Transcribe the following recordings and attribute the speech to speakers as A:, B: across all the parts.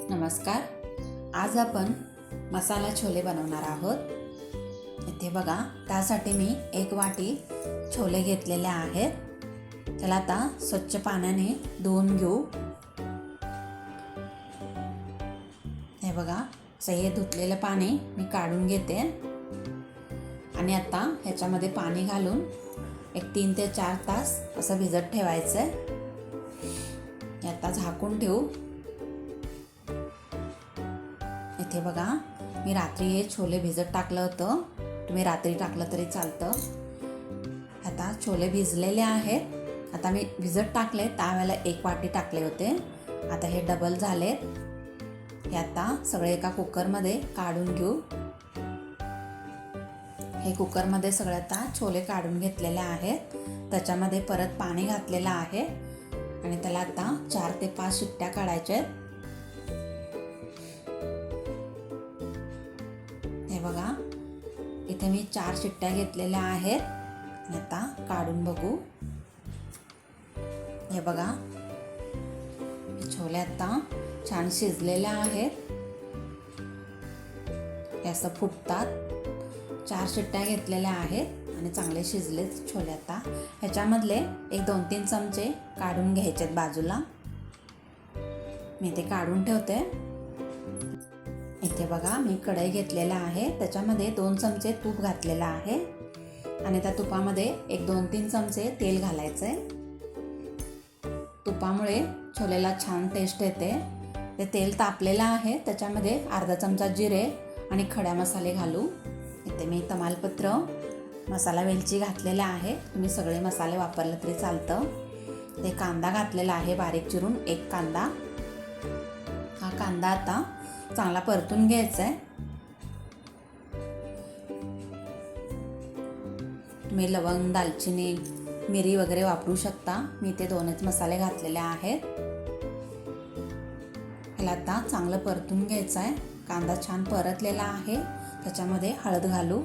A: नमस्कार. आज आपण मसाला छोले बनवणार आहोत. इथे बघा, त्यासाठी मी 1 वाटी छोले घेतलेले आहेत. त्याला आता स्वच्छ पाण्याने धुवून घेऊ. हे बघा, हे धुतलेलं पाणी मी काढून घेते आणि आता ह्याच्यामध्ये पाणी घालून 3 ते 4 तास असं भिजत ठेवायचं आहे. आता झाकून ठेवू. इथे बघा, मी रात्री हे छोले भिजत टाकलं होतं. तुम्ही रात्री टाकलं तरी चालतं. आता छोले भिजलेले आहेत. आता मी भिजत टाकले त्यावेळेला 1 वाटी टाकले होते. आता हे डबल झालेत. हे आता सगळे एका कुकरमध्ये काढून घेऊ. हे कुकरमध्ये सगळे आता छोले काढून घेतलेले आहेत. त्याच्यामध्ये परत पाणी घातलेलं आहे आणि त्याला आता 4 ते 5 शिट्ट्या काढायच्या आहेत. हे बघा, इथे मी 4 शिट्ट्या घेतलेल्या आहेत. आता काढून बघू. हे बघा, छोले आता छान शिजलेले आहेत. हे असं फुटतात. 4 शिट्ट्या घेतलेल्या आहेत आणि चांगले शिजलेत छोले. आता ह्याच्यामधले 2-3 चमचे काढून घ्यायचेत बाजूला. मी ते काढून ठेवते. इथे बघा, मी कढई घेतलेला आहे. त्याच्यामध्ये 2 चमचे तूप घातलेलं आहे आणि त्या तुपामध्ये 2-3 चमचे तेल घालायचे. तुपामुळे छोलेला छान टेस्ट येते. ते तेल तापलेलं आहे. त्याच्यामध्ये अर्धा चमचा जिरे आणि खड्या मसाले घालू. इथे मी तमालपत्र, मसाला वेलची घातलेला आहे. तुम्ही सगळे मसाले वापरले तरी चालतं. ते कांदा घातलेला आहे बारीक चिरून, 1 कांदा. हा कांदा आता चांगला परतून घ्यायचा आहे. तुम्ही लवंग, दालचिनी, मिरी वगैरे वापरू शकता. मी ते 2च मसाले घातलेले आहेत. ह्याला आता चांगलं परतून घ्यायचं आहे. कांदा छान परतलेला आहे. त्याच्यामध्ये हळद घालू.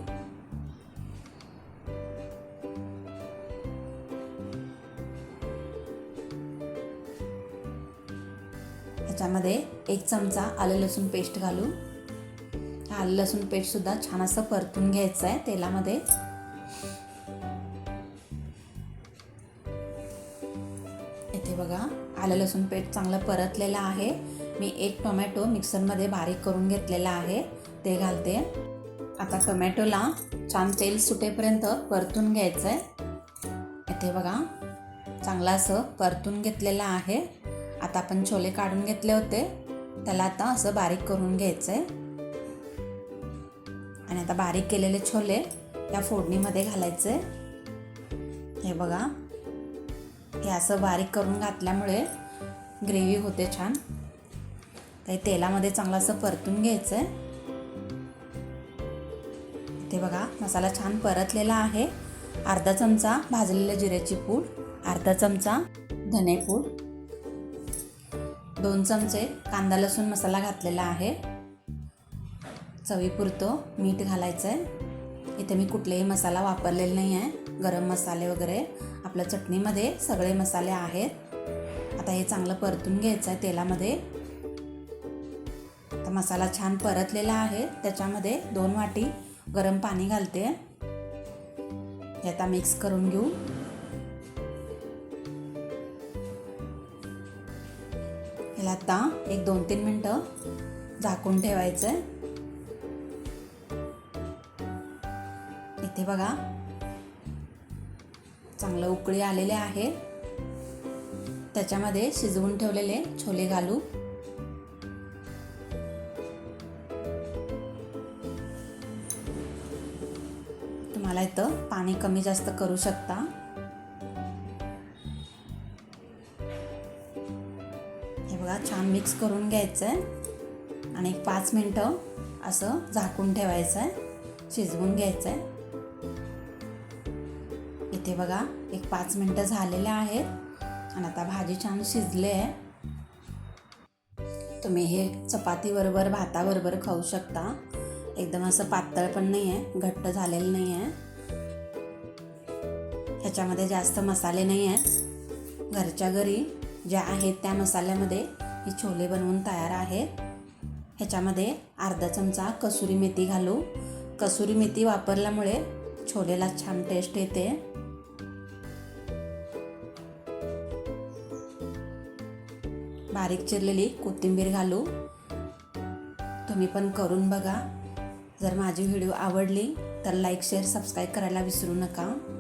A: ह्याच्यामध्ये 1 चमचा आलं लसूण पेस्ट घालू. आलं लसूण पेस्ट सुद्धा छान असं परतून घ्यायचं आहे तेलामध्ये. इथे बघा, आलं लसूण पेस्ट चांगलं परतलेलं आहे. मी 1 टोमॅटो मिक्सरमध्ये बारीक करून घेतलेला आहे, ते घालते. आता टोमॅटोला छान तेल सुटेपर्यंत परतून घ्यायचं आहे. इथे बघा, चांगलं असं परतून घेतलेलं आहे. आता आपण छोले काढून घेतले होते, त्याला आता असं बारीक करून घ्यायचं आहे आणि आता बारीक केलेले छोले या फोडणीमध्ये घालायचे. हे बघा, हे असं बारीक करून घातल्यामुळे ग्रेव्ही होते छान. तर तेलामध्ये चांगलं असं परतून घ्यायचं आहे. इथे बघा, मसाला छान परतलेला आहे. अर्धा चमचा भाजलेल्या जिऱ्याची पूड, अर्धा चमचा धनेपूड, 2 चमचे कांदा लसूण मसाला घातलेला आहे. चवीपुरतं मीठ घालायचं आहे. इथे मी कुठलेही मसाला वापरलेला नाही आहे. गरम मसाले वगैरे आपल्या चटणीमध्ये सगळे मसाले आहेत. आता हे चांगलं परतून घ्यायचं आहे तेलामध्ये. आता मसाला छान परतलेला आहे. त्याच्यामध्ये 2 वाटी गरम पाणी घालते. हे आता मिक्स करून घेऊ. ह्याला आता 1-2-3 मिनटं झाकून ठेवायचं आहे. इथे बघा, चांगलं उकळी आलेले आहे. त्याच्यामध्ये शिजवून ठेवलेले छोले घालू. तुम्हाला इथं पाणी कमी जास्त करू शकता. हे बघा, छान मिक्स करून घ्यायचं आहे आणि 5 मिनटं असं झाकून ठेवायचं आहे, शिजवून घ्यायचं आहे. इथे बघा, 5 मिनटं झालेले आहेत आणि आता भाजी छान शिजले आहे. तुम्ही हे चपातीबरोबर, भाताबरोबर खाऊ शकता. एकदम असं पातळ पण नाही आहे, घट्ट झालेलं नाही आहे. ह्याच्यामध्ये जास्त मसाले नाही आहेत. घरच्या घरी ज्या आहेत त्या मसाल्यामध्ये हे छोले बनवून तयार आहेत. ह्याच्यामध्ये अर्धा चमचा कसुरी मेथी घालू. कसुरी मेथी वापरल्यामुळे छोलेला छान टेस्ट येते. बारीक चिरलेली कोथिंबीर घालू. तुम्ही पण करून बघा. जर माझी व्हिडिओ आवडली तर लाईक, शेअर, सबस्क्राईब करायला विसरू नका.